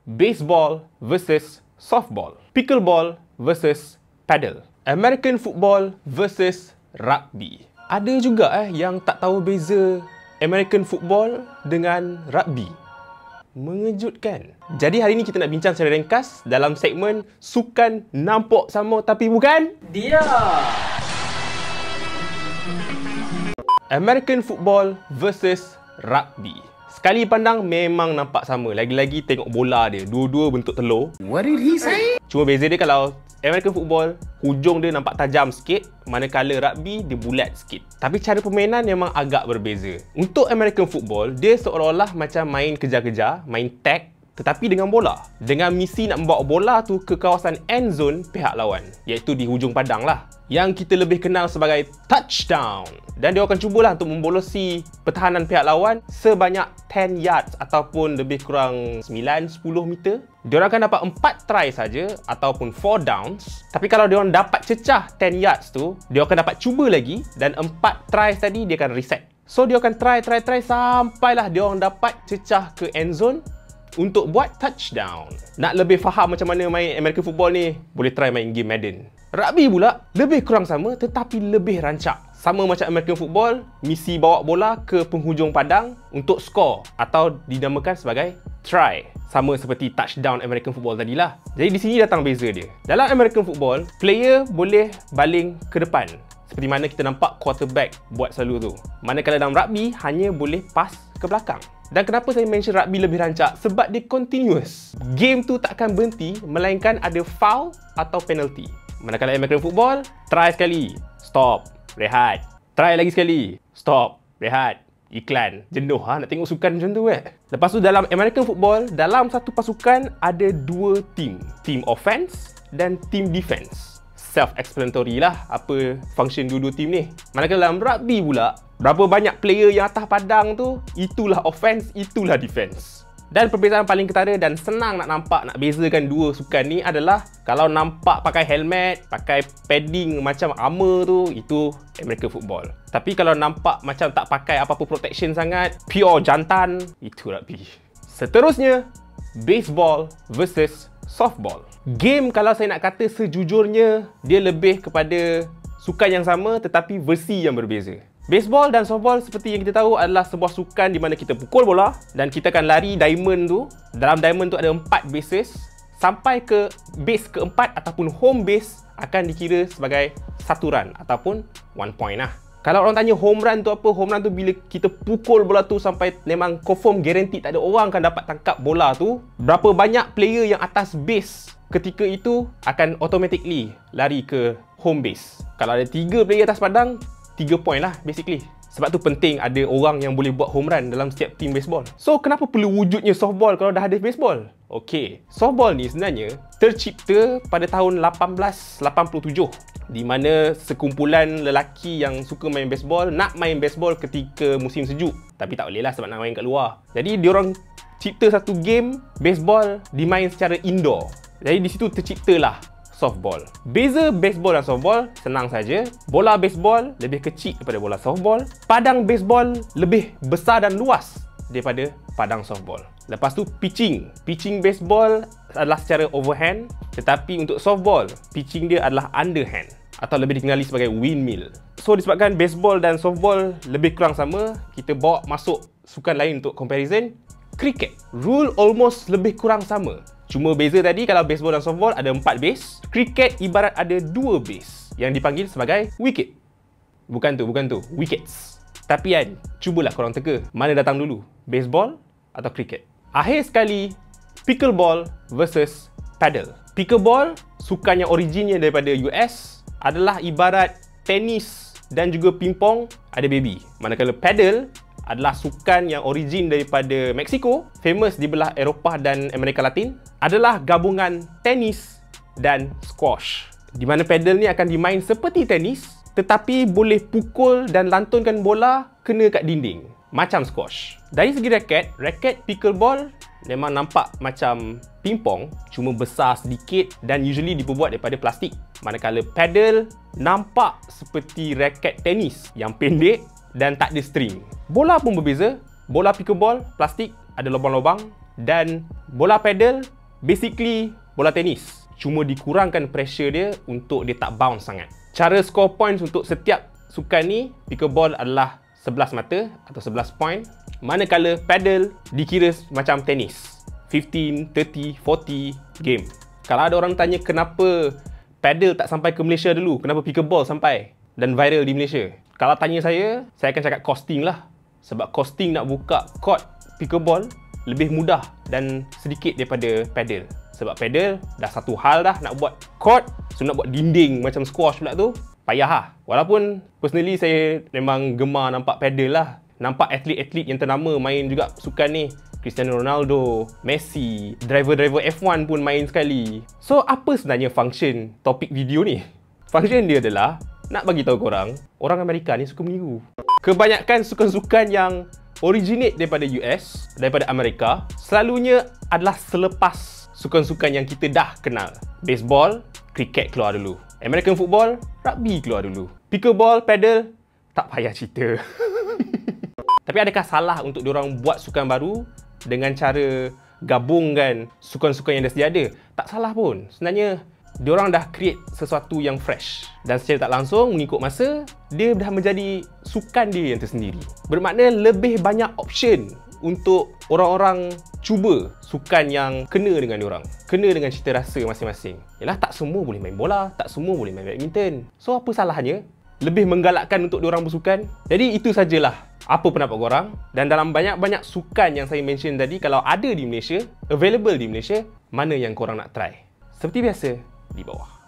baseball versus softball, pickleball versus paddle, American football versus rugby. Ada juga yang tak tahu beza American football dengan rugby. Mengejutkan. Jadi hari ni kita nak bincang secara ringkas dalam segmen sukan nampak sama tapi bukan dia. American football versus rugby. Sekali pandang memang nampak sama. Lagi-lagi tengok bola dia. Dua-dua bentuk telur. What did he say? Cuma beza dia kalau American football, hujung dia nampak tajam sikit, manakala rugby dia bulat sikit. Tapi cara permainan memang agak berbeza. Untuk American football, dia seolah-olah macam main kejar-kejar, main tag, tetapi dengan bola. Dengan misi nak membawa bola tu ke kawasan end zone pihak lawan, iaitu di hujung padang lah, yang kita lebih kenal sebagai touchdown. Dan dia akan cubalah untuk membolosi pertahanan pihak lawan sebanyak 10 yards ataupun lebih kurang 9-10 meter. Dia akan dapat 4 try saja ataupun 4 downs. Tapi kalau dia orang dapat cecah 10 yards tu, dia akan dapat cuba lagi dan 4 try tadi dia akan reset. So dia akan try sampailah dia orang dapat cecah ke end zone untuk buat touchdown. Nak lebih faham macam mana main American football ni, boleh try main game Madden. Rugby pula lebih kurang sama tetapi lebih rancak. Sama macam American football, misi bawa bola ke penghujung padang untuk skor atau dinamakan sebagai try. Sama seperti touchdown American football tadilah. Jadi di sini datang beza dia. Dalam American football, player boleh baling ke depan, seperti mana kita nampak quarterback buat selalu tu. Manakala dalam rugby hanya boleh pass ke belakang. Dan kenapa saya mention rugby lebih rancak? Sebab dia continuous. Game tu takkan berhenti melainkan ada foul atau penalty. Manakala American football, try sekali, stop, rehat. Try lagi sekali, stop, rehat. Iklan. Jenuh nak tengok sukan macam tu Lepas tu dalam American football, dalam satu pasukan ada dua team. Team offense dan team defense. Self-explanatory lah apa function dua-dua team ni. Manakala dalam rugby pula, berapa banyak player yang atas padang tu, itulah offense, itulah defense. Dan perbezaan paling ketara dan senang nak nampak, nak bezakan dua sukan ni adalah kalau nampak pakai helmet, pakai padding macam armor tu, itu American football. Tapi kalau nampak macam tak pakai apa-apa protection sangat, pure jantan, itu rugby. Seterusnya, baseball versus softball. Game kalau saya nak kata sejujurnya, dia lebih kepada sukan yang sama tetapi versi yang berbeza. Baseball dan softball seperti yang kita tahu adalah sebuah sukan di mana kita pukul bola dan kita akan lari diamond tu. Dalam diamond tu ada 4 bases. Sampai ke base keempat ataupun home base akan dikira sebagai satu run ataupun 1 point lah. Kalau orang tanya home run tu apa? Home run tu bila kita pukul bola tu sampai memang confirm guaranteed tak ada orang akan dapat tangkap bola tu. Berapa banyak player yang atas base ketika itu akan automatically lari ke home base. Kalau ada 3 player atas padang, 3 point lah basically. Sebab tu penting ada orang yang boleh buat home run dalam setiap team baseball. So kenapa perlu wujudnya softball kalau dah ada baseball? Okey, softball ni sebenarnya tercipta pada tahun 1887 di mana sekumpulan lelaki yang suka main baseball nak main baseball ketika musim sejuk. Tapi tak boleh lah sebab nak main kat luar. Jadi diorang cipta satu game baseball dimain secara indoor. Jadi di situ terciptalah softball. Beza baseball dan softball senang saja. Bola baseball lebih kecil daripada bola softball. Padang baseball lebih besar dan luas daripada padang softball. Lepas tu pitching. Pitching baseball adalah secara overhand, tetapi untuk softball, pitching dia adalah underhand atau lebih dikenali sebagai windmill. So disebabkan baseball dan softball lebih kurang sama, kita bawa masuk sukan lain untuk comparison. Cricket. Rule almost lebih kurang sama. Cuma beza tadi kalau baseball dan softball ada 4 base, cricket ibarat ada 2 base yang dipanggil sebagai wicket. Bukan tu, wickets. Tapi kan, cubalah korang teka, mana datang dulu? Baseball atau cricket? Akhir sekali, pickleball versus paddle. Pickleball, sukan yang originnya daripada US, adalah ibarat tenis dan juga pingpong ada baby. Manakala paddle adalah sukan yang origin daripada Mexico, famous di belah Eropah dan Amerika Latin, adalah gabungan tenis dan squash. Di mana paddle ni akan dimain seperti tenis, tetapi boleh pukul dan lantunkan bola kena kat dinding, macam squash. Dari segi raket pickleball memang nampak macam pingpong, cuma besar sedikit dan usually diperbuat daripada plastik. Manakala paddle nampak seperti raket tenis yang pendek dan tak ada string. Bola pun berbeza. Bola pickleball plastik ada lubang-lubang dan bola paddle basically bola tenis, cuma dikurangkan pressure dia untuk dia tak bounce sangat. Cara score points untuk setiap sukan ni, pickleball adalah 11 mata atau 11 point, manakala paddle dikira macam tenis, 15, 30, 40 game. Kalau ada orang tanya kenapa paddle tak sampai ke Malaysia dulu, kenapa pickleball sampai dan viral di Malaysia, kalau tanya saya akan cakap costing lah. Sebab costing nak buka court pickleball lebih mudah dan sedikit daripada paddle. Sebab paddle dah satu hal dah nak buat court, so nak buat dinding macam squash pula tu payah lah. Walaupun personally saya memang gemar nampak paddle lah. Nampak atlet-atlet yang ternama main juga sukan ni. Cristiano Ronaldo, Messi, driver-driver F1 pun main sekali. So apa sebenarnya function topik video ni? Function dia adalah nak bagi tahu korang, orang Amerika ni suka meniru. Kebanyakan sukan-sukan yang originate daripada US, daripada Amerika, selalunya adalah selepas sukan-sukan yang kita dah kenal. Baseball, cricket keluar dulu. American football, rugby keluar dulu. Pickleball, paddle, tak payah cerita. Tapi adakah salah untuk diorang buat sukan baru dengan cara gabungkan sukan-sukan yang dah sedia ada? Tak salah pun. Sebenarnya, diorang dah create sesuatu yang fresh. Dan secara tak langsung, mengikut masa, dia dah menjadi sukan dia yang tersendiri. Bermakna lebih banyak option untuk orang-orang cuba sukan yang kena dengan diorang, kena dengan cita rasa masing-masing. Yalah, tak semua boleh main bola, tak semua boleh main badminton. So, apa salahnya? Lebih menggalakkan untuk diorang bersukan. Jadi, itu sajalah apa pendapat korang. Dan dalam banyak-banyak sukan yang saya mention tadi, kalau ada di Malaysia, available di Malaysia, mana yang korang nak try? Seperti biasa, di bawah.